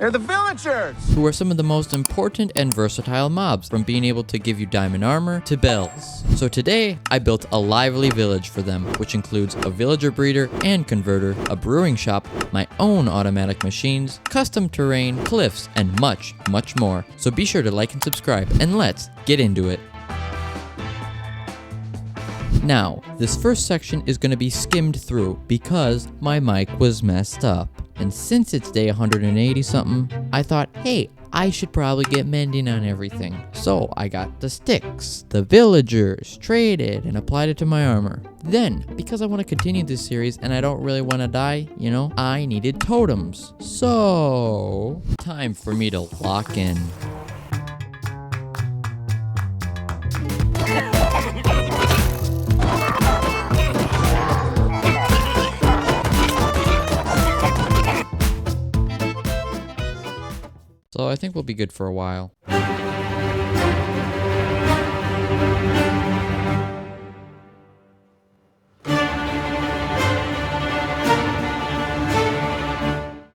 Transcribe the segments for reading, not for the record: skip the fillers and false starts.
They're the villagers! Who are some of the most important and versatile mobs, from being able to give you diamond armor to bells. So today, I built a lively village for them, which includes a villager breeder and converter, a brewing shop, my own automatic machines, custom terrain, cliffs, and much, much more. So be sure to like and subscribe, and let's get into it. Now, this first section is going to be skimmed through because my mic was messed up. And since it's day 180 something, I thought, hey, I should probably get mending on everything. So I got the sticks, the villagers, traded, and applied it to my armor. Then, because I want to continue this series and I don't really want to die, I needed totems. So, time for me to lock in. So I think we'll be good for a while.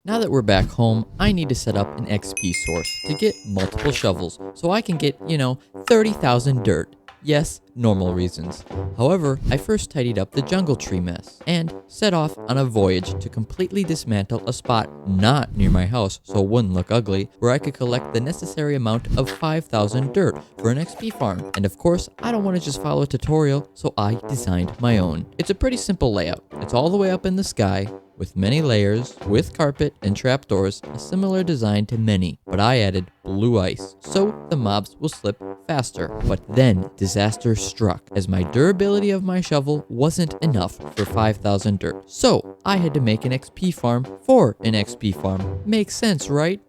Now that we're back home, I need to set up an XP source to get multiple shovels so I can get, 30,000 dirt. Yes, normal reasons. However, I first tidied up the jungle tree mess and set off on a voyage to completely dismantle a spot not near my house so it wouldn't look ugly, where I could collect the necessary amount of 5,000 dirt for an XP farm. And of course, I don't want to just follow a tutorial, so I designed my own. It's a pretty simple layout. It's all the way up in the sky, with many layers, with carpet and trapdoors, a similar design to many, but I added blue ice, so the mobs will slip faster. But then, disaster struck, as my durability of my shovel wasn't enough for 5,000 dirt. So, I had to make an XP farm for an XP farm. Makes sense, right?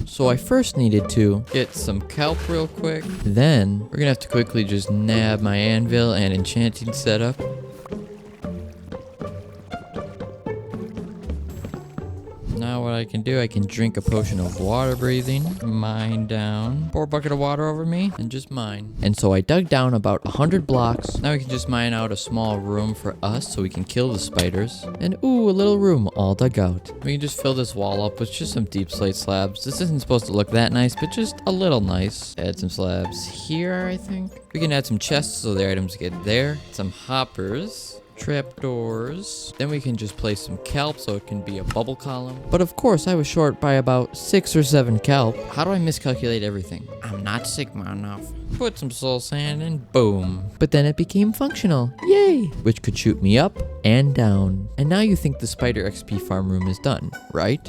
So I first needed to get some kelp real quick. Then, we're gonna have to quickly just nab my anvil and enchanting setup. Now what I can do, I can drink a potion of water breathing, mine down, pour a bucket of water over me, and just mine. And so I dug down about 100 blocks. Now we can just mine out a small room for us so we can kill the spiders. And ooh, a little room all dug out. We can just fill this wall up with just some deep slate slabs. This isn't supposed to look that nice, but just a little nice. Add some slabs here, I think. We can add some chests so the items get there. Some hoppers. Trapdoors. Then we can just place some kelp so it can be a bubble column. But of course, I was short by about 6 or 7 kelp. How do I miscalculate everything? I'm not Sigma enough. Put some soul sand and boom. But then it became functional. Yay! Which could shoot me up and down. And now you think the spider XP farm room is done, right?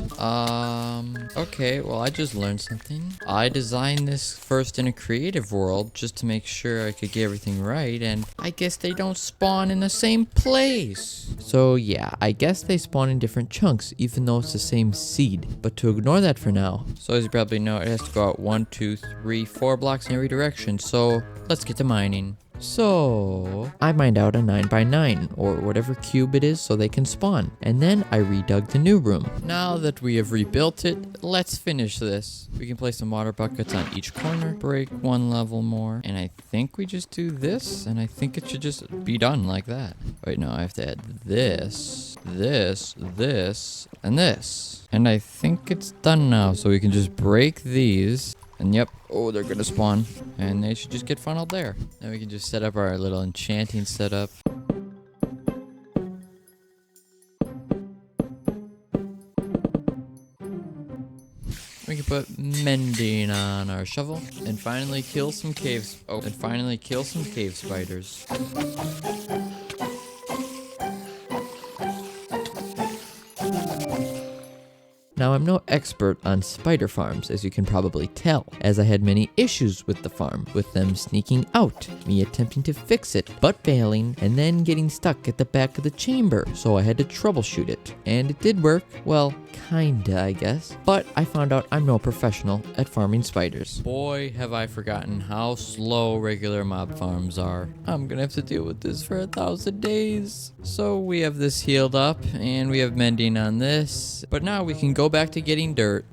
Okay, well I just learned something. I designed this first in a creative world just to make sure I could get everything right, and I guess they don't spawn in the same place. So yeah, I guess they spawn in different chunks even though it's the same seed. But to ignore that for now. So as you probably know, it has to go out 1, 2, 3, 4 blocks in every direction. So let's get to mining. So I mined out a 9x9 or whatever cube it is so they can spawn. And then I redug the new room. Now that we have rebuilt it, let's finish this. We can place some water buckets on each corner, break 1 level more, and I think we just do this, and I think it should just be done like that. Wait, no, I have to add this, this, this, and this. And I think it's done now, so we can just break these. And yep, oh, they're gonna spawn. And they should just get funneled there. Then we can just set up our little enchanting setup. We can put mending on our shovel. And finally kill some caves. Oh, and finally kill some cave spiders. Now, I'm no expert on spider farms, as you can probably tell, as I had many issues with the farm, with them sneaking out, me attempting to fix it, but failing, and then getting stuck at the back of the chamber, so I had to troubleshoot it. And it did work, well, kinda, I guess, but I found out I'm no professional at farming spiders. Boy, have I forgotten how slow regular mob farms are. I'm gonna have to deal with this for 1,000 days. So we have this healed up, and we have mending on this, but now we can go back to getting dirt.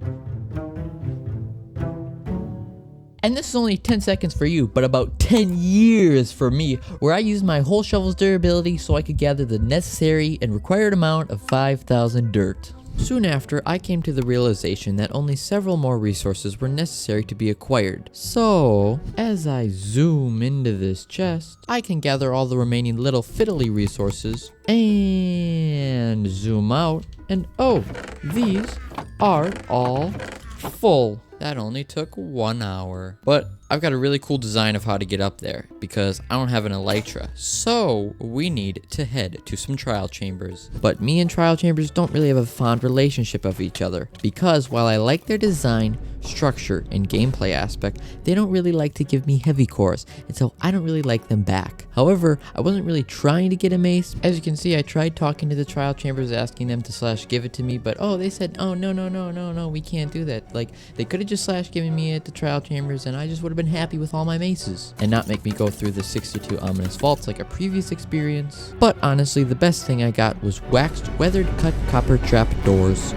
And this is only 10 seconds for you, but about 10 years for me, where I used my whole shovel's durability so I could gather the necessary and required amount of 5,000 dirt. Soon after, I came to the realization that only several more resources were necessary to be acquired. So, as I zoom into this chest, I can gather all the remaining little fiddly resources and zoom out, and oh, these are all full. That only took 1 hour. But I've got a really cool design of how to get up there because I don't have an elytra. So we need to head to some trial chambers. But me and trial chambers don't really have a fond relationship of each other because while I like their design, structure, and gameplay aspect, they don't really like to give me heavy cores, and so I don't really like them back. However, I wasn't really trying to get a mace. As you can see, I tried talking to the trial chambers, asking them to give it to me, but they said, oh, no, we can't do that. Like, they could have just given me it at the trial chambers, and I just would have been happy with all my maces, and not make me go through the 62 ominous vaults like a previous experience. But honestly, the best thing I got was waxed, weathered, cut copper trap doors.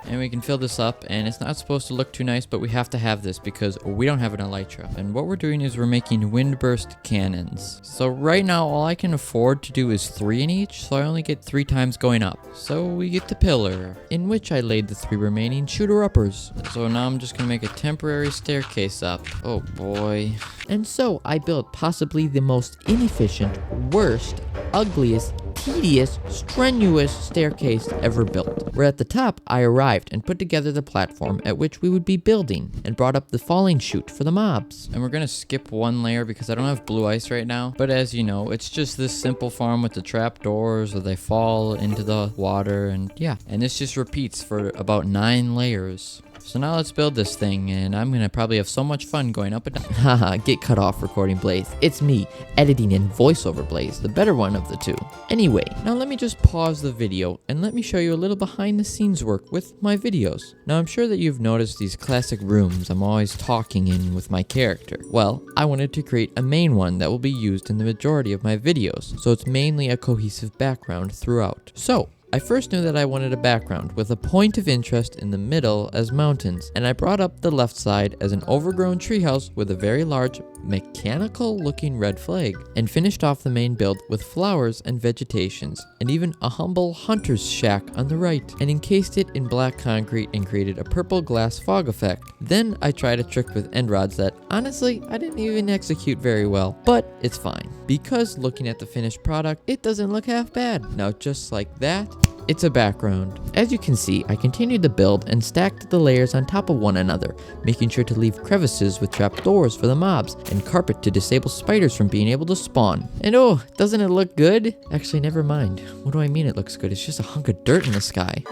And we can fill this up, and it's not supposed to look too nice, but we have to have this because we don't have an elytra. And what we're doing is we're making windburst cannons. So right now, all I can afford to do is 3 in each, so I only get 3 times going up. So we get the pillar, in which I laid the 3 remaining shooter-uppers. So now I'm just gonna make a temporary staircase up. Oh boy. And so I built possibly the most inefficient, worst, ugliest, tedious, strenuous staircase ever built. Where at the top, I arrived and put together the platform at which we would be building and brought up the falling chute for the mobs. And we're gonna skip 1 layer because I don't have blue ice right now. But as you know, it's just this simple farm with the trap doors where they fall into the water, and yeah. And this just repeats for about 9 layers. So now let's build this thing, and I'm gonna probably have so much fun going up and down. Haha, get cut off recording Blaze. It's me, editing and voiceover Blaze, the better one of the two. Anyway, now let me just pause the video and let me show you a little behind the scenes work with my videos. Now I'm sure that you've noticed these classic rooms I'm always talking in with my character. Well, I wanted to create a main one that will be used in the majority of my videos, so it's mainly a cohesive background throughout. So, I first knew that I wanted a background with a point of interest in the middle as mountains, and I brought up the left side as an overgrown treehouse with a very large mechanical looking red flag, and finished off the main build with flowers and vegetations, and even a humble hunter's shack on the right, and encased it in black concrete and created a purple glass fog effect. Then I tried a trick with end rods that honestly I didn't even execute very well, but it's fine because looking at the finished product, it doesn't look half bad. Now just like that, it's a background. As you can see, I continued the build and stacked the layers on top of one another, making sure to leave crevices with trapdoors for the mobs and carpet to disable spiders from being able to spawn. And oh, doesn't it look good? Actually, never mind. What do I mean it looks good? It's just a hunk of dirt in the sky.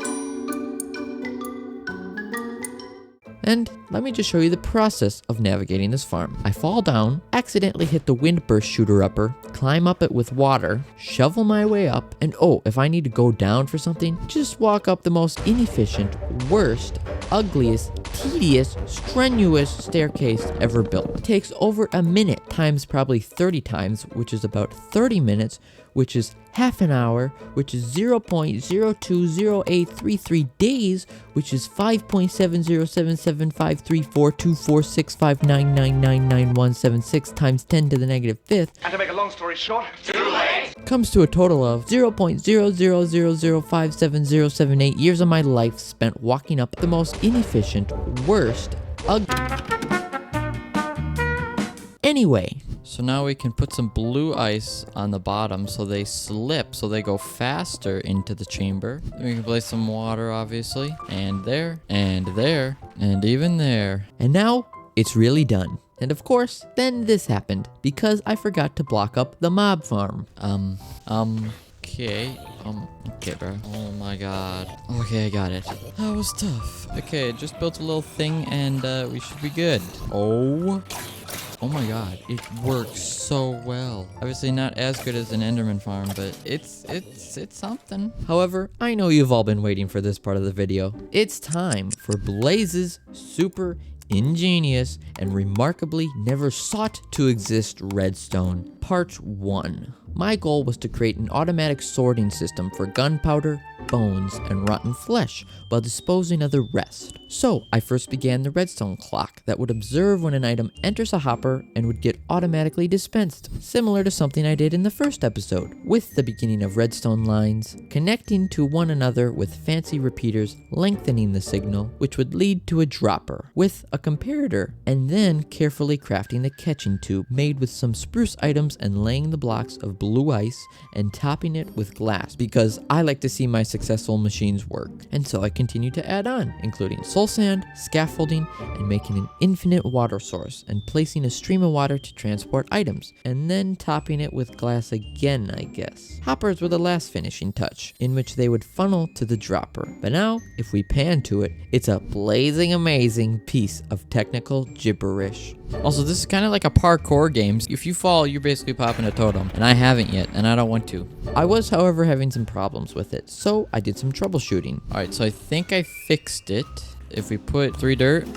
And let me just show you the process of navigating this farm. I fall down, accidentally hit the windburst shooter-upper, climb up it with water, shovel my way up, and oh, if I need to go down for something, just walk up the most inefficient, worst, ugliest, tedious, strenuous staircase ever built. It takes over a minute times probably 30 times, which is about 30 minutes, which is half an hour, which is 0.020833 days, which is 5.7077534246599999176 times 10 to the negative 5th. And to make a long story short, too late! Comes to a total of 0.000057078 years of my life spent walking up the most inefficient, worst, ugly. Anyway. So now we can put some blue ice on the bottom so they slip, so they go faster into the chamber. Then we can place some water, obviously. And there, and there, and even there. And now, it's really done. And of course, then this happened, because I forgot to block up the mob farm. Okay, bro. Oh my god. Okay, I got it. That was tough. Okay, just built a little thing and we should be good. Oh my god, it works so well. Obviously not as good as an Enderman farm, but it's something. However, I know you've all been waiting for this part of the video. It's time for Blaze's super ingenious and remarkably never sought to exist redstone, part 1. My goal was to create an automatic sorting system for gunpowder, bones and rotten flesh while disposing of the rest. So I first began the redstone clock that would observe when an item enters a hopper and would get automatically dispensed, similar to something I did in the first episode, with the beginning of redstone lines connecting to one another with fancy repeaters lengthening the signal, which would lead to a dropper with a comparator, and then carefully crafting the catching tube made with some spruce items and laying the blocks of blue ice and topping it with glass because I like to see my successful machines work. And so I continued to add on, including soul sand, scaffolding, and making an infinite water source and placing a stream of water to transport items, and then topping it with glass again, I guess. Hoppers were the last finishing touch, in which they would funnel to the dropper. But now, if we pan to it, it's a blazing amazing piece of technical gibberish. Also, this is kind of like a parkour game. If you fall, you're basically popping a totem, and I haven't yet, and I don't want to. I was, however, having some problems with it, so I did some troubleshooting. Alright, so I think I fixed it. If we put 3 dirt,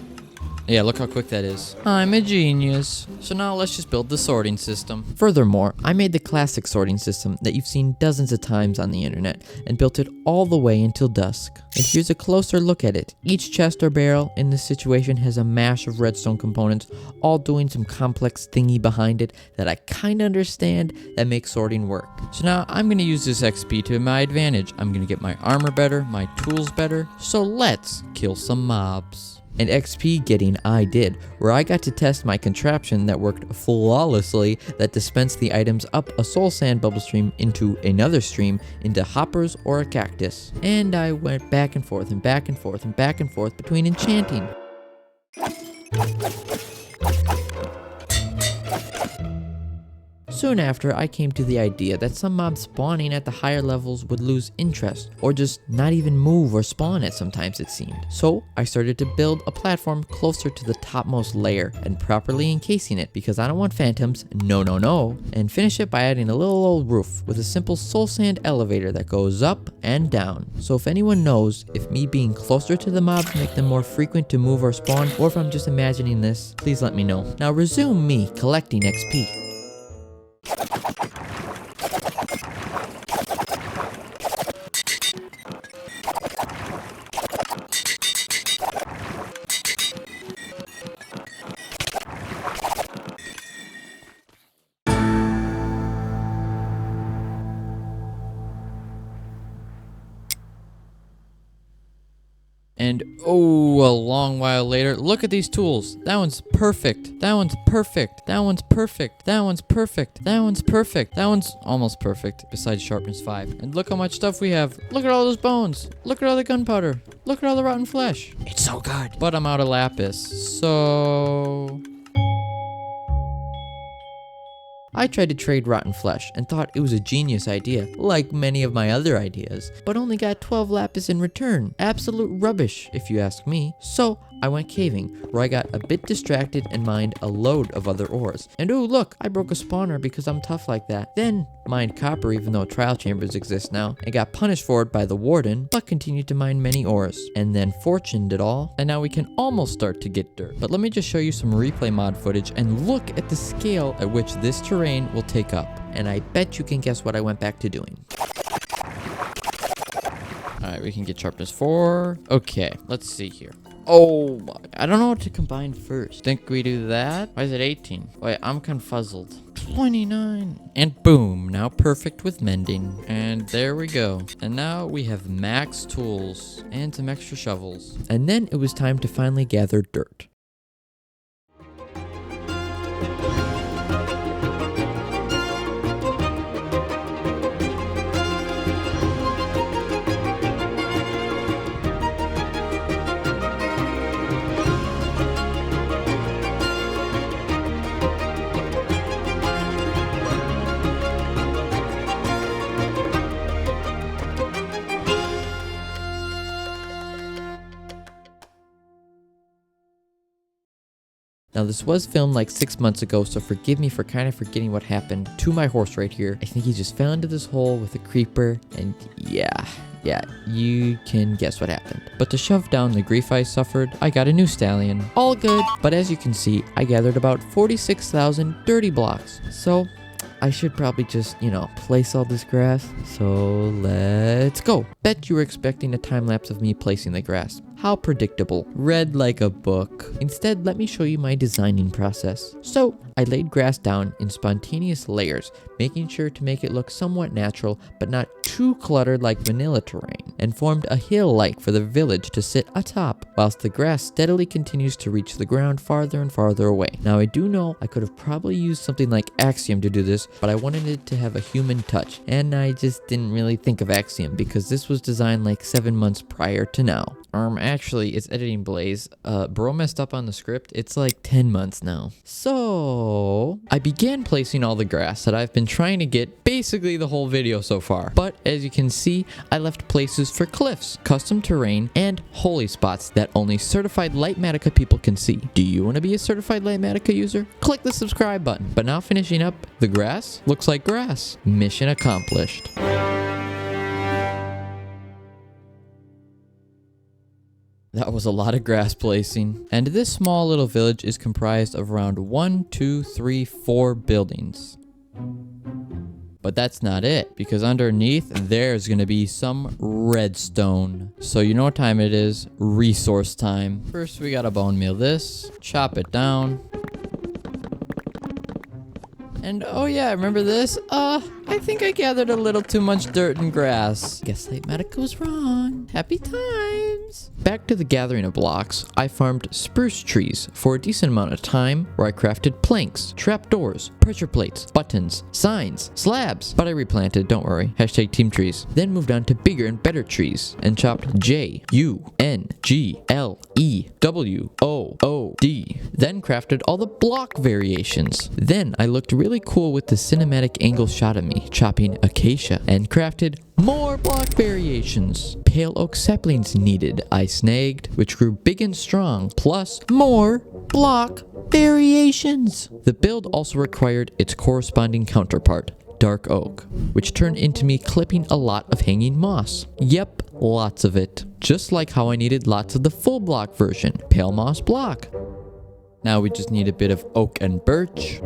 yeah, look how quick that is. I'm a genius. So now let's just build the sorting system. Furthermore, I made the classic sorting system that you've seen dozens of times on the internet and built it all the way until dusk. And here's a closer look at it. Each chest or barrel in this situation has a mash of redstone components, all doing some complex thingy behind it that I kinda understand that makes sorting work. So now I'm gonna use this XP to my advantage. I'm gonna get my armor better, my tools better. So let's kill some mobs. And XP getting I did, where I got to test my contraption that worked flawlessly that dispensed the items up a soul sand bubble stream into another stream into hoppers or a cactus. And I went back and forth and back and forth and back and forth between enchanting. Soon after, I came to the idea that some mobs spawning at the higher levels would lose interest, or just not even move or spawn at sometimes it seemed. So I started to build a platform closer to the topmost layer and properly encasing it because I don't want phantoms, no, and finish it by adding a little old roof with a simple soul sand elevator that goes up and down. So if anyone knows if me being closer to the mobs make them more frequent to move or spawn, or if I'm just imagining this, please let me know. Now resume me collecting XP. And oh, a long while later, look at these tools. That one's perfect. That one's perfect. That one's perfect. That one's perfect. That one's perfect. That one's almost perfect, besides sharpness 5. And look how much stuff we have. Look at all those bones. Look at all the gunpowder. Look at all the rotten flesh. It's so good. But I'm out of lapis, so... I tried to trade rotten flesh and thought it was a genius idea, like many of my other ideas, but only got 12 lapis in return. Absolute rubbish, if you ask me. So I went caving, where I got a bit distracted and mined a load of other ores. And ooh, look, I broke a spawner because I'm tough like that. Then mined copper, even though trial chambers exist now, and got punished for it by the warden, but continued to mine many ores. And then fortuned it all, and now we can almost start to get dirt. But let me just show you some replay mod footage and look at the scale at which this terrain will take up, and I bet you can guess what I went back to doing. Alright, we can get sharpness 4. Okay, let's see here. Oh, I don't know what to combine first. Think we do that? Why is it 18? Wait, I'm confuzzled. 29. And boom, now perfect with mending. And there we go. And now we have max tools and some extra shovels. And then it was time to finally gather dirt. Now this was filmed like 6 months ago, so forgive me for kind of forgetting what happened to my horse right here. I think he just fell into this hole with a creeper, and yeah, you can guess what happened. But to shove down the grief I suffered, I got a new stallion. All good, but as you can see, I gathered about 46,000 dirty blocks. So I should probably just, place all this grass. So let's go. Bet you were expecting a time lapse of me placing the grass. How predictable. Read like a book. Instead, let me show you my designing process. So, I laid grass down in spontaneous layers, making sure to make it look somewhat natural, but not too cluttered like vanilla terrain, and formed a hill-like for the village to sit atop, whilst the grass steadily continues to reach the ground farther and farther away. Now, I do know I could have probably used something like Axiom to do this, but I wanted it to have a human touch, and I just didn't really think of Axiom because this was designed like 7 months prior to now. Actually, it's editing Blaze. Bro messed up on the script. It's like 10 months now. So, I began placing all the grass that I've been trying to get basically the whole video so far. But as you can see, I left places for cliffs, custom terrain, and holy spots that only certified Lightmatica people can see. Do you want to be a certified Lightmatica user? Click the subscribe button. But now finishing up, the grass looks like grass. Mission accomplished. That was a lot of grass placing. And this small little village is comprised of around 4 buildings. But that's not it, because underneath there's gonna be some redstone. So you know what time it is? Resource time. First we gotta bone meal this, chop it down. And oh yeah, remember this? I think I gathered a little too much dirt and grass. Guess Lightmatica was wrong. Happy times. Back to the gathering of blocks, I farmed spruce trees for a decent amount of time where I crafted planks, trapdoors, pressure plates, buttons, signs, slabs. But I replanted, don't worry. Hashtag team trees. Then moved on to bigger and better trees and chopped JUNGLEWOOD. Then crafted all the block variations. Then I looked really cool with the cinematic angle shot of me chopping acacia and crafted more block variations. Pale oak saplings needed, I snagged, which grew big and strong, plus more block variations. The build also required its corresponding counterpart, dark oak, which turned into me clipping a lot of hanging moss. Yep, lots of it. Just like how I needed lots of the full block version, pale moss block. Now we just need a bit of oak and birch.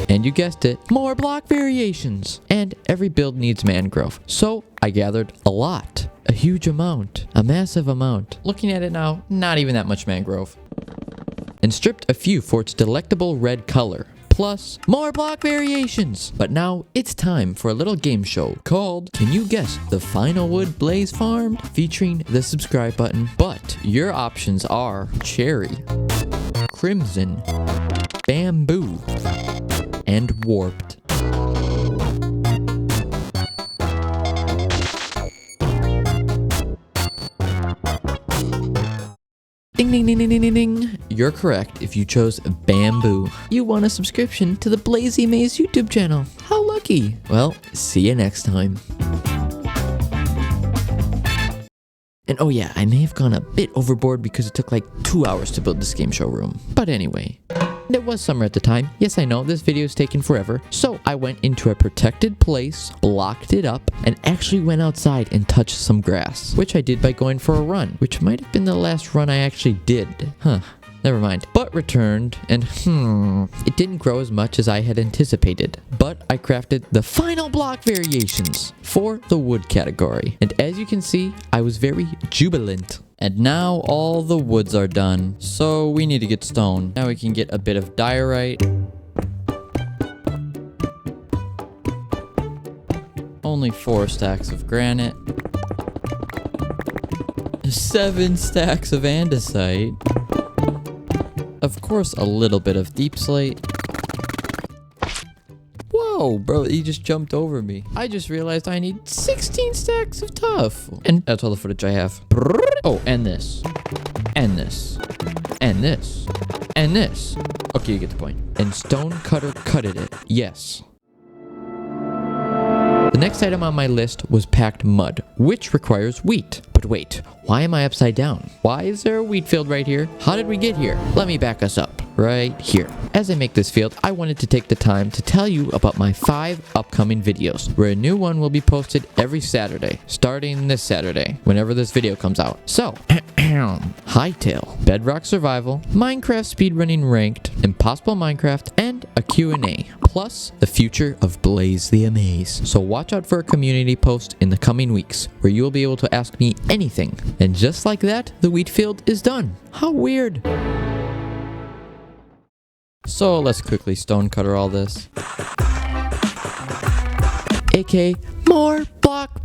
And you guessed it, more block variations. And every build needs mangrove. So I gathered a lot. A huge amount. A massive amount. Looking at it now, not even that much mangrove. And stripped a few for its delectable red color. Plus, more block variations. But now it's time for a little game show called Can You Guess the Final Wood Blaze Farmed? Featuring the subscribe button. But your options are cherry, crimson, bamboo, and warped. Ding ding ding ding ding ding ding. You're correct if you chose bamboo. You won a subscription to the Blazy Maze YouTube channel. How lucky. Well, see you next time. And oh yeah, I may have gone a bit overboard because it took like 2 hours to build this game show room. But anyway. And it was summer at the time. Yes, I know, this video is taking forever. So I went into a protected place, blocked it up, and actually went outside and touched some grass. Which I did by going for a run, which might have been the last run I actually did. Never mind. But returned, and it didn't grow as much as I had anticipated. But I crafted the final block variations for the wood category. And as you can see, I was very jubilant. And now all the woods are done. So we need to get stone. Now we can get a bit of diorite. Only 4 stacks of granite. 7 stacks of andesite. Of course, a little bit of deep slate. Whoa, bro, he just jumped over me. I just realized I need 16 stacks of tuff. And that's all the footage I have. Oh, and this. And this. And this. And this. Okay, you get the point. And stone cutter cutted it. Yes. The next item on my list was packed mud, which requires wheat. But wait, why am I upside down? Why is there a wheat field right here? How did we get here? Let me back us up. right here. As I make this field, I wanted to take the time to tell you about my 5 upcoming videos, where a new one will be posted every Saturday, starting this Saturday, whenever this video comes out. So, Hightail, Bedrock Survival, Minecraft Speedrunning Ranked, Impossible Minecraft, and a Q&A, plus the future of Blaze the Amaze. So watch out for a community post in the coming weeks, where you will be able to ask me anything. And just like that, the wheat field is done. How weird. So let's quickly stonecutter all this. AK, more block.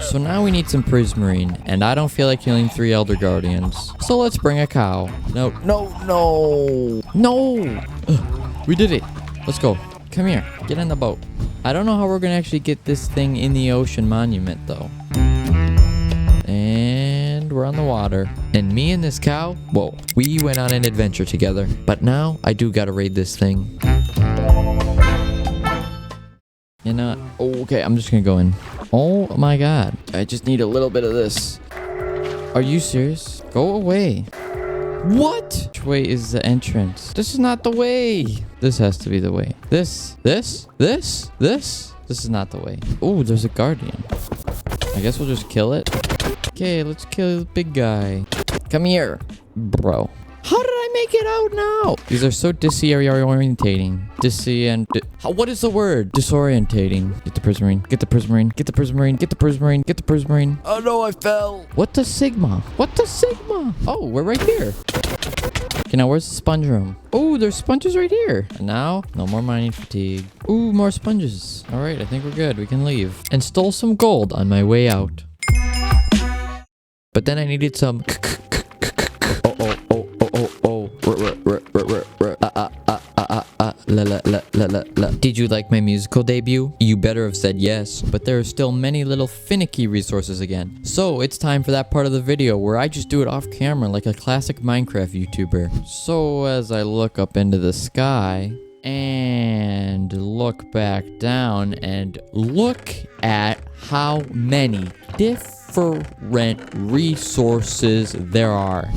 So now we need some prismarine, and I don't feel like killing 3 Elder Guardians. So let's bring a cow. No. Ugh, we did it. Let's go. Come here. Get in the boat. I don't know how we're gonna actually get this thing in the ocean monument, though. And we're on the water. And me and this cow, whoa, we went on an adventure together. But now I do gotta raid this thing. You know, okay, I'm just gonna go in. Oh my god. I just need a little bit of this. Are you serious? Go away. What? Which way is the entrance? This is not the way. This has to be the way. This is not the way. Oh, there's a guardian. I guess we'll just kill it. Okay, let's kill the big guy. Come here, bro. How did I make it out now? These are so disorientating. What is the word? Disorientating. Get the prismarine. Get the prismarine. Get the prismarine. Get the prismarine. Get the prismarine. Oh no, I fell. What the sigma? What the sigma? Oh, we're right here. Okay, now where's the sponge room? Oh, there's sponges right here. And now, no more mining fatigue. Ooh, more sponges. All right, I think we're good. We can leave. And stole some gold on my way out. But then I needed some... Did you like my musical debut? You better have said yes, but there are still many little finicky resources again. So it's time for that part of the video where I just do it off camera like a classic Minecraft YouTuber. So as I look up into the sky and look back down and look at how many different resources there are.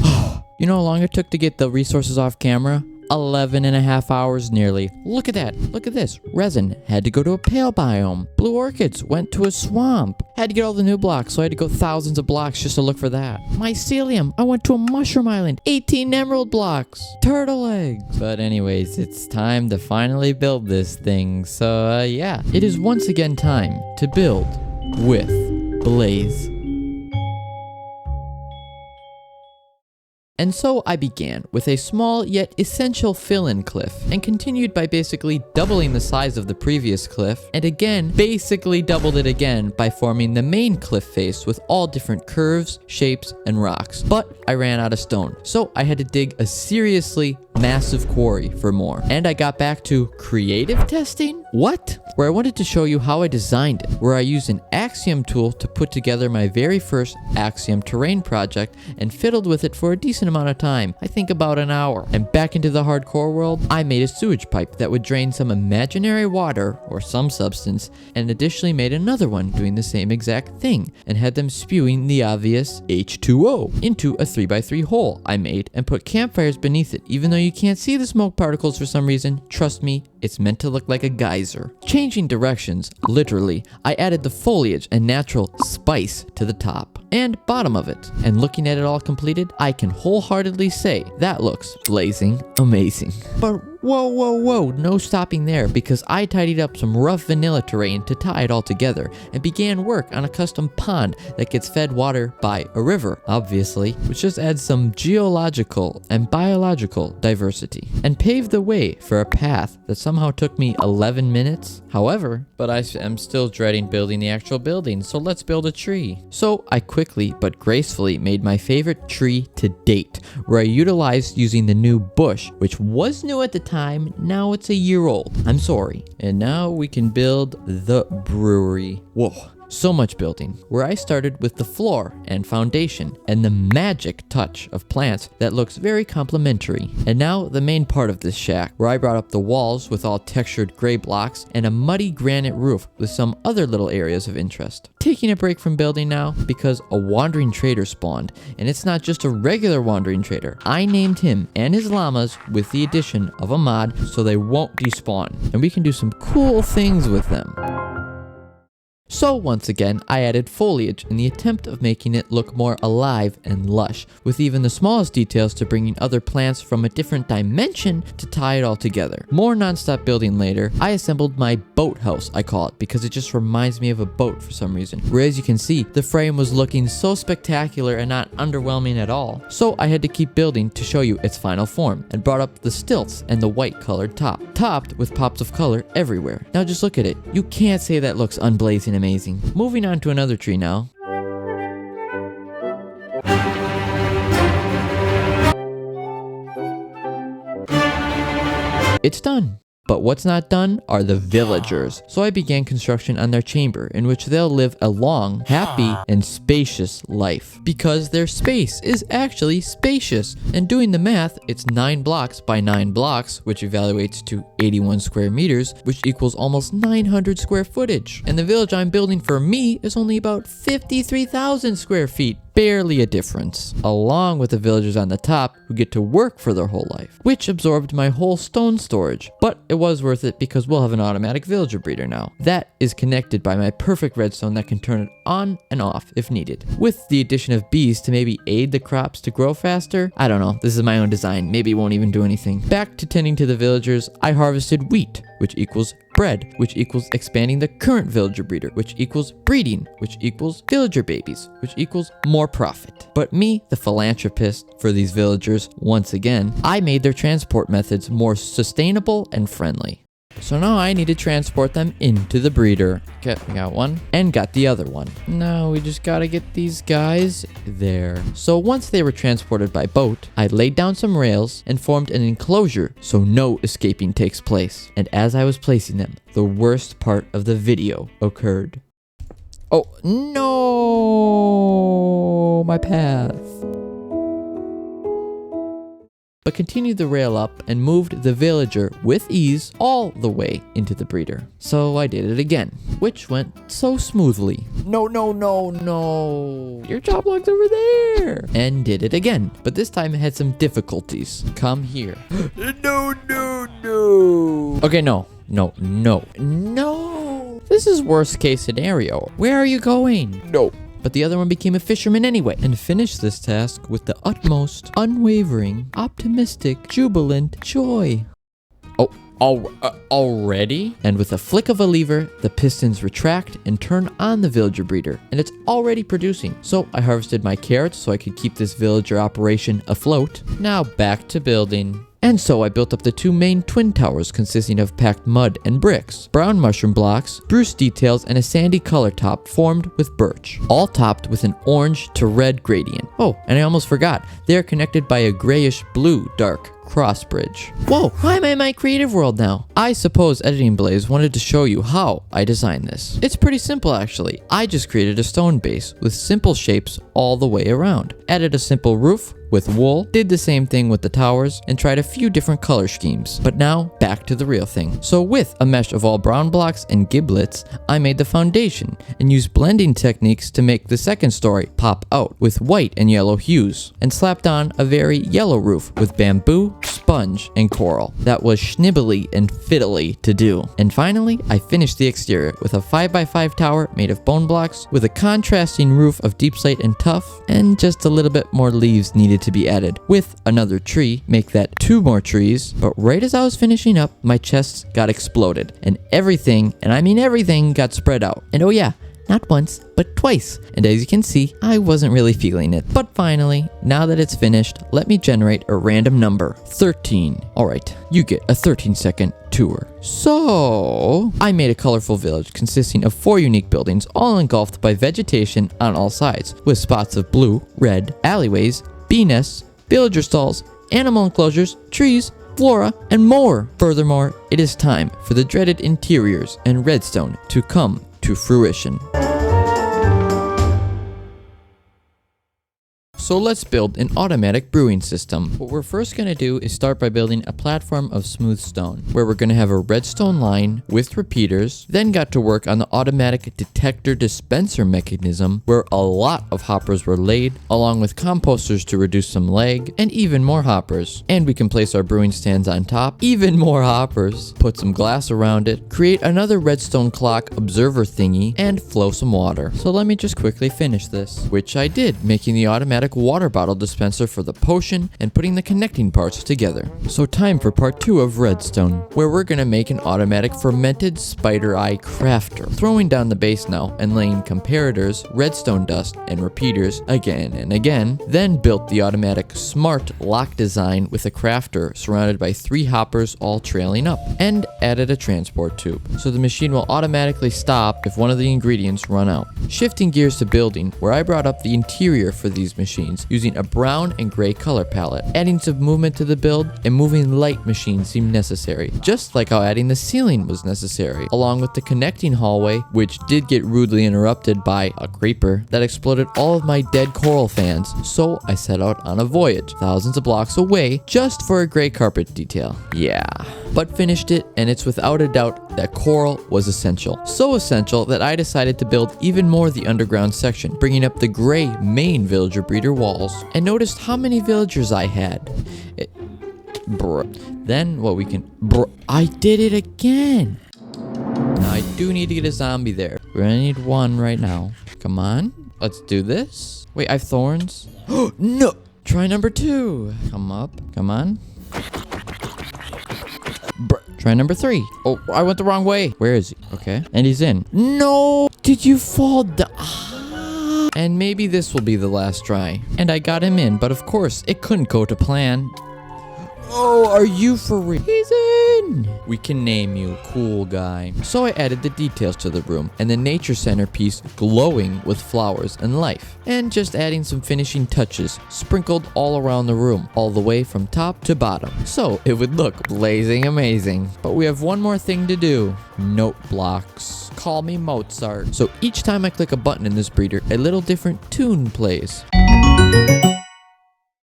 You know how long it took to get the resources off camera? 11.5 hours nearly. Look at that. Look at this. Resin. Had to go to a pale biome. Blue orchids. Went to a swamp. Had to get all the new blocks, so I had to go thousands of blocks just to look for that. Mycelium. I went to a mushroom island. 18 emerald blocks. Turtle eggs. But anyways, it's time to finally build this thing. So yeah. It is once again time to build with Blaze. And so I began with a small yet essential fill-in cliff, and continued by basically doubling the size of the previous cliff, and again basically doubled it again by forming the main cliff face with all different curves, shapes, and rocks. But I ran out of stone, so I had to dig a seriously massive quarry for more. And I got back to creative testing? What? Where I wanted to show you how I designed it, where I used an Axiom tool to put together my very first Axiom terrain project and fiddled with it for a decent amount of time, I think about an hour. And back into the hardcore world, I made a sewage pipe that would drain some imaginary water or some substance, and additionally made another one doing the same exact thing, and had them spewing the obvious H2O into a 3x3 hole I made and put campfires beneath it. Even though you can't see the smoke particles for some reason, trust me, it's meant to look like a geyser. Changing directions, literally, I added the foliage and natural spice to the top and bottom of it. And looking at it all completed, I can wholeheartedly say that looks blazing amazing. But whoa, no stopping there, because I tidied up some rough vanilla terrain to tie it all together and began work on a custom pond that gets fed water by a river, obviously, which just adds some geological and biological diversity, and paved the way for a path that somehow took me 11 minutes. However, but I am still dreading building the actual building, so let's build a tree. So I quickly but gracefully made my favorite tree to date, where I utilized using the new bush, which was new at the time, now it's a year old. I'm sorry. And now we can build the brewery. Whoa. So much building, where I started with the floor and foundation and the magic touch of plants that looks very complimentary. And now the main part of this shack, where I brought up the walls with all textured gray blocks and a muddy granite roof with some other little areas of interest. Taking a break from building now because a wandering trader spawned, and it's not just a regular wandering trader. I named him and his llamas with the addition of a mod so they won't despawn, and we can do some cool things with them. So once again, I added foliage in the attempt of making it look more alive and lush, with even the smallest details to bringing other plants from a different dimension to tie it all together. More non-stop building later, I assembled my boathouse, I call it, because it just reminds me of a boat for some reason. Where as you can see, the frame was looking so spectacular and not underwhelming at all. So I had to keep building to show you its final form, and brought up the stilts and the white colored top, topped with pops of color everywhere. Now just look at it. You can't say that looks unblazing amazing. Moving on to another tree now. It's done. But what's not done are the villagers. So I began construction on their chamber, in which they'll live a long, happy, and spacious life. Because their space is actually spacious. And doing the math, it's 9 blocks by 9 blocks, which evaluates to 81 square meters, which equals almost 900 square footage. And the village I'm building for me is only about 53,000 square feet. Barely a difference, along with the villagers on the top who get to work for their whole life, which absorbed my whole stone storage. But it was worth it because we'll have an automatic villager breeder now. That is connected by my perfect redstone that can turn it on and off if needed. With the addition of bees to maybe aid the crops to grow faster. I don't know, this is my own design, maybe it won't even do anything. Back to tending to the villagers, I harvested wheat, which equals bread, which equals expanding the current villager breeder, which equals breeding, which equals villager babies, which equals more profit. But me, the philanthropist for these villagers, once again, I made their transport methods more sustainable and friendly. So now I need to transport them into the breeder. Okay, we got one and got the other one. Now we just gotta get these guys there. So once they were transported by boat, I laid down some rails and formed an enclosure so no escaping takes place. And as I was placing them, the worst part of the video occurred. Oh no, my path. But continued the rail up and moved the villager with ease all the way into the breeder. So I did it again, which went so smoothly. No, no, no, no. Your job log's over there. And did it again, but this time it had some difficulties. Come here. No, no, no. Okay, no. This is worst case scenario. Where are you going? No. But the other one became a fisherman anyway, and finished this task with the utmost, unwavering, optimistic, jubilant joy. Oh, already? And with a flick of a lever, the pistons retract and turn on the villager breeder, and it's already producing. So I harvested my carrots so I could keep this villager operation afloat. Now back to building. And so I built up the 2 main twin towers consisting of packed mud and bricks, brown mushroom blocks, spruce details, and a sandy color top formed with birch, all topped with an orange to red gradient. Oh, and I almost forgot, they are connected by a grayish blue dark cross bridge. Whoa, why am I in my creative world now? I suppose Editing Blaze wanted to show you how I designed this. It's pretty simple actually. I just created a stone base with simple shapes all the way around. Added a simple roof with wool, did the same thing with the towers, and tried a few different color schemes. But now, back to the real thing. So with a mesh of all brown blocks and giblets, I made the foundation, and used blending techniques to make the second story pop out with white and yellow hues, and slapped on a very yellow roof with bamboo, sponge, and coral. That was schnibbly and fiddly to do. And finally, I finished the exterior with a 5x5 tower made of bone blocks, with a contrasting roof of deep slate and tough, and just a little bit more leaves needed to be added. With another tree, make that 2 more trees. But right as I was finishing up, my chests got exploded, and everything, and I mean everything, got spread out. And oh yeah, not once, but twice. And as you can see, I wasn't really feeling it. But finally, now that it's finished, let me generate a random number, 13. Alright, you get a 13-second tour. So, I made a colorful village consisting of 4 unique buildings, all engulfed by vegetation on all sides, with spots of blue, red, alleyways, bee nests, villager stalls, animal enclosures, trees, flora, and more. Furthermore, it is time for the dreaded interiors and redstone to come to fruition. So let's build an automatic brewing system. What we're first going to do is start by building a platform of smooth stone, where we're going to have a redstone line with repeaters, then got to work on the automatic detector dispenser mechanism, where a lot of hoppers were laid, along with composters to reduce some lag, and even more hoppers. And we can place our brewing stands on top, even more hoppers, put some glass around it, create another redstone clock observer thingy, and flow some water. So let me just quickly finish this, which I did, making the automatic water bottle dispenser for the potion and putting the connecting parts together. So time for part 2 of redstone, where we're gonna make an automatic fermented spider eye crafter, throwing down the base now and laying comparators, redstone dust, and repeaters again and again, then built the automatic smart lock design with a crafter surrounded by 3 hoppers all trailing up, and added a transport tube, so the machine will automatically stop if one of the ingredients run out. Shifting gears to building, where I brought up the interior for these machines using a brown and gray color palette. Adding some movement to the build and moving light machines seemed necessary, just like how adding the ceiling was necessary, along with the connecting hallway, which did get rudely interrupted by a creeper that exploded all of my dead coral fans, so I set out on a voyage thousands of blocks away just for a gray carpet detail. Yeah, but finished it, and it's without a doubt that coral was essential. So essential that I decided to build even more the underground section, bringing up the gray main villager breeder walls, and noticed how many villagers I had. Then what we can... I did it again! Now I do need to get a zombie there. We're gonna need one right now. Come on, let's do this. Wait, I have thorns? No! Try number 2. Come up, come on. Try number 3. Oh, I went the wrong way. Where is he? Okay, and he's in. No! Did you fall down? And maybe this will be the last try. And I got him in, but of course, it couldn't go to plan. Oh, are you for real? He's in! We can name you Cool Guy. So I added the details to the room, and the nature centerpiece glowing with flowers and life. And just adding some finishing touches, sprinkled all around the room, all the way from top to bottom. So it would look blazing amazing. But we have one more thing to do. Note blocks. Call me Mozart. So each time I click a button in this breeder, a little different tune plays.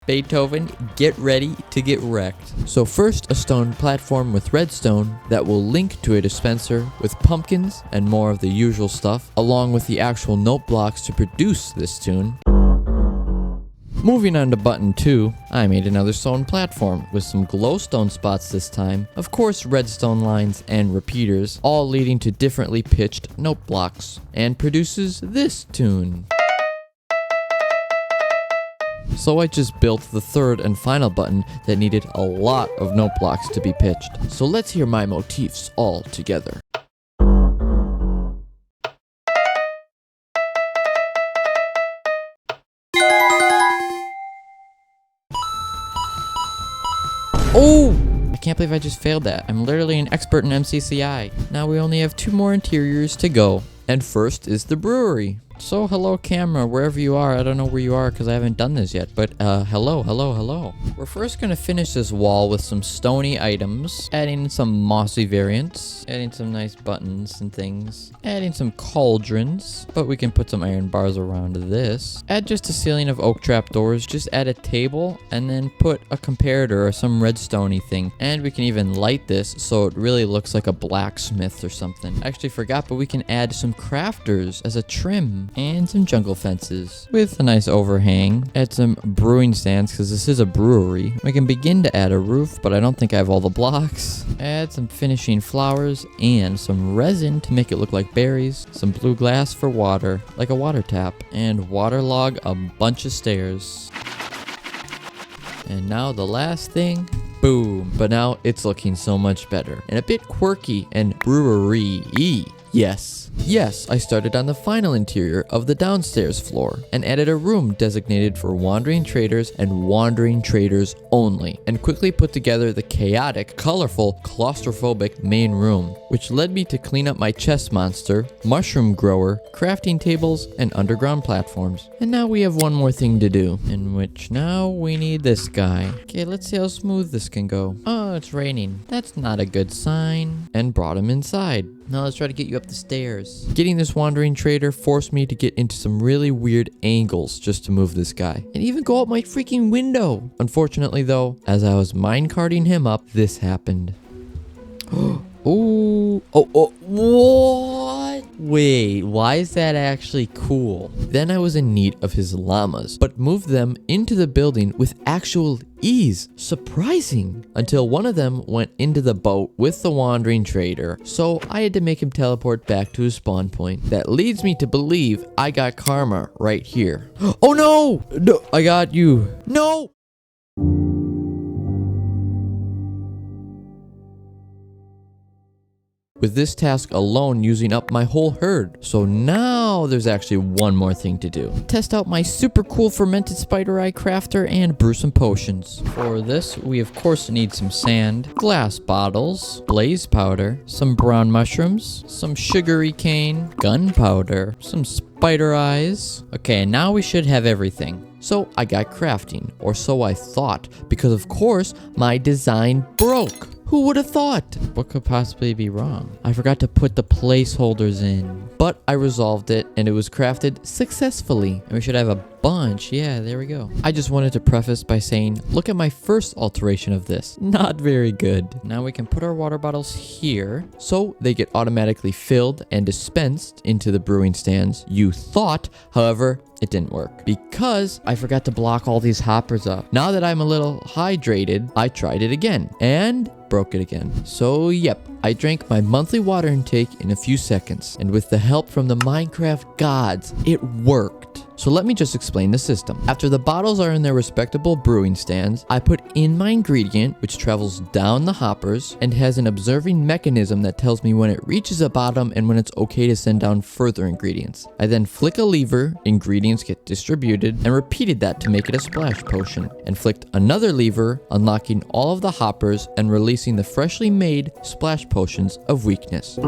Beethoven, get ready to get wrecked. So first, a stone platform with redstone that will link to a dispenser with pumpkins and more of the usual stuff, along with the actual note blocks to produce this tune. Moving on to button 2, I made another stone platform with some glowstone spots this time, of course redstone lines and repeaters, all leading to differently pitched note blocks, and produces this tune. So I just built the third and final button that needed a lot of note blocks to be pitched. So let's hear my motifs all together. Oh! I can't believe I just failed that. I'm literally an expert in MCCI. Now we only have 2 more interiors to go. And first is the brewery. So hello camera, wherever you are. I don't know where you are because I haven't done this yet, but hello. We're first gonna finish this wall with some stony items, adding some mossy variants, adding some nice buttons and things, adding some cauldrons, but we can put some iron bars around this. Add just a ceiling of oak trapdoors, just add a table, and then put a comparator or some redstone-y thing. And we can even light this so it really looks like a blacksmith or something. I actually forgot, but we can add some crafters as a trim. And some jungle fences with a nice overhang. Add some brewing stands because this is a brewery. We can begin to add a roof, but I don't think I have all the blocks. Add some finishing flowers and some resin to make it look like berries. Some blue glass for water, like a water tap. And waterlog a bunch of stairs. And now the last thing. Boom. But now it's looking so much better. And a bit quirky and brewery-y. Yes, I started on the final interior of the downstairs floor and added a room designated for wandering traders and wandering traders only, and quickly put together the chaotic, colorful, claustrophobic main room, which led me to clean up my chest monster, mushroom grower, crafting tables, and underground platforms. And now we have one more thing to do, in which now we need this guy. Okay, let's see how smooth this can go. Oh, it's raining. That's not a good sign. And brought him inside. Now let's try to get you up the stairs. Getting this wandering trader forced me to get into some really weird angles just to move this guy. And even go out my freaking window. Unfortunately though, as I was minecarting him up, this happened. Ooh. Oh, what? Wait, why is that actually cool? Then I was in need of his llamas, but moved them into the building with actual ease. Surprising. Until one of them went into the boat with the wandering trader, so I had to make him teleport back to his spawn point. That leads me to believe I got karma right here. Oh no! No, I got you. No! With this task alone using up my whole herd. So now there's actually one more thing to do. Test out my super cool fermented spider eye crafter and brew some potions. For this, we of course need some sand, glass bottles, blaze powder, some brown mushrooms, some sugary cane, gunpowder, some spider eyes. Okay, now we should have everything. So I got crafting, or so I thought, because of course my design broke. Who would have thought? What could possibly be wrong? I forgot to put the placeholders in. But I resolved it and it was crafted successfully. And we should have a bunch. Yeah, there we go. I just wanted to preface by saying, look at my first alteration of this. Not very good. Now we can put our water bottles here so they get automatically filled and dispensed into the brewing stands. You thought, however, it didn't work because I forgot to block all these hoppers up. Now that I'm a little hydrated, I tried it again and broke it again. So yep, I drank my monthly water intake in a few seconds, and with the help from the Minecraft gods, it worked. So let me just explain the system. After the bottles are in their respectable brewing stands, I put in my ingredient, which travels down the hoppers and has an observing mechanism that tells me when it reaches a bottom and when it's okay to send down further ingredients. I then flick a lever, ingredients get distributed, and repeated that to make it a splash potion, and flicked another lever, unlocking all of the hoppers and releasing the freshly made splash potions of weakness.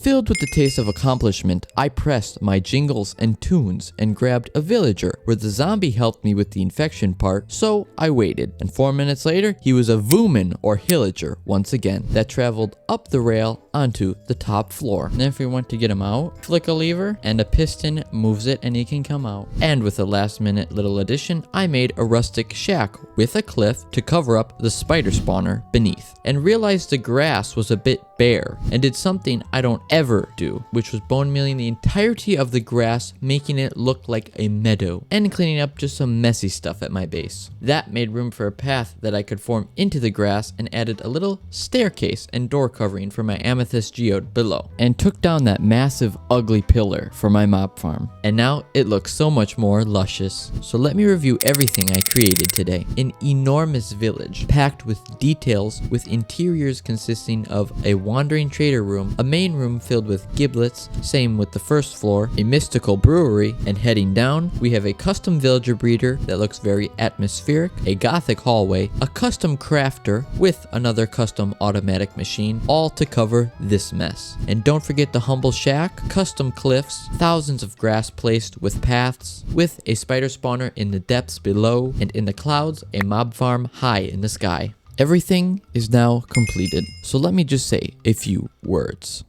Filled with the taste of accomplishment, I pressed my jingles and tunes and grabbed a villager where the zombie helped me with the infection part, so I waited. And 4 minutes later, he was a Vooman or Hillager once again that traveled up the rail onto the top floor. And if we want to get him out, flick a lever and a piston moves it and he can come out. And with a last minute little addition, I made a rustic shack with a cliff to cover up the spider spawner beneath. And realized the grass was a bit bare and did something I don't ever do, which was bone mealing the entirety of the grass, making it look like a meadow and cleaning up just some messy stuff at my base. That made room for a path that I could form into the grass and added a little staircase and door covering for my amethyst geode below, and took down that massive ugly pillar for my mob farm. And now it looks so much more luscious. So let me review everything I created today. An enormous village packed with details, with interiors consisting of a wandering trader room, a main room filled with giblets, same with the first floor, a mystical brewery, and heading down, we have a custom villager breeder that looks very atmospheric, a gothic hallway, a custom crafter with another custom automatic machine, all to cover this mess. And don't forget the humble shack, custom cliffs, thousands of grass placed with paths, with a spider spawner in the depths below, and in the clouds, a mob farm high in the sky. Everything is now completed, so let me just say a few words.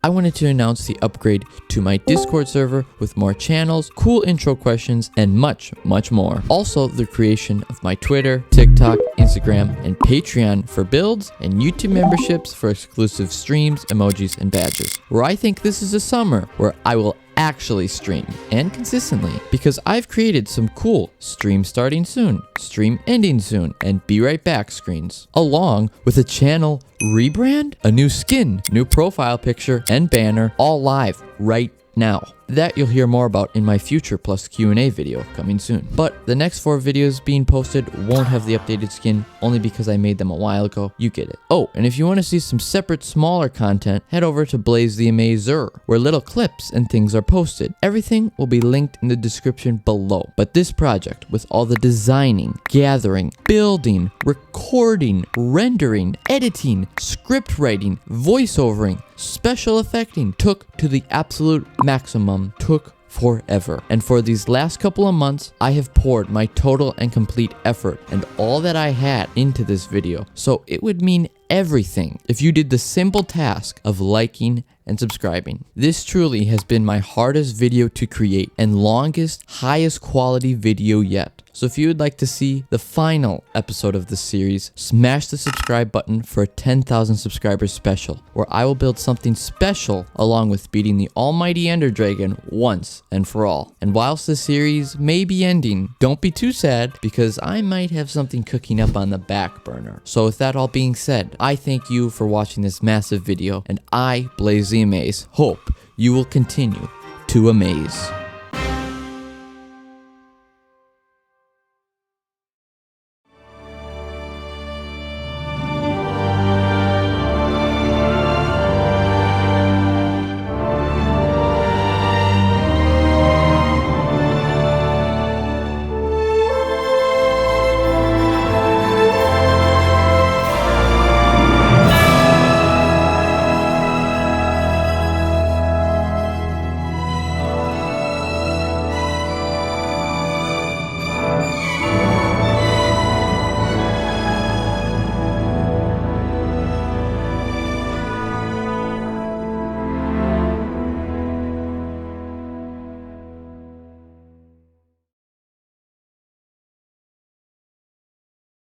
I wanted to announce the upgrade to my Discord server with more channels, cool intro questions, and much, much more. Also, the creation of my Twitter, TikTok, Instagram, and Patreon for builds, and YouTube memberships for exclusive streams, emojis, and badges. Where I think this is a summer where I will actually stream, and consistently, because I've created some cool stream starting soon, stream ending soon, and be right back screens, along with a channel rebrand, a new skin, new profile picture, and banner, all live right now. That you'll hear more about in my future plus Q&A video coming soon. But the next 4 videos being posted won't have the updated skin, only because I made them a while ago. You get it. Oh, and if you want to see some separate smaller content, head over to Blaze the Amazer, where little clips and things are posted. Everything will be linked in the description below. But this project, with all the designing, gathering, building, recording, rendering, editing, script writing, voiceovering, special effecting, took to the absolute maximum, took forever. And for these last couple of months, I have poured my total and complete effort and all that I had into this video. So it would mean everything if you did the simple task of liking and subscribing. This truly has been my hardest video to create and longest, highest quality video yet. So if you would like to see the final episode of this series, smash the subscribe button for a 10,000 subscribers special, where I will build something special along with beating the almighty Ender Dragon once and for all. And whilst the series may be ending, don't be too sad, because I might have something cooking up on the back burner. So with that all being said, I thank you for watching this massive video, and I, Blaze the Amaze, hope you will continue to amaze.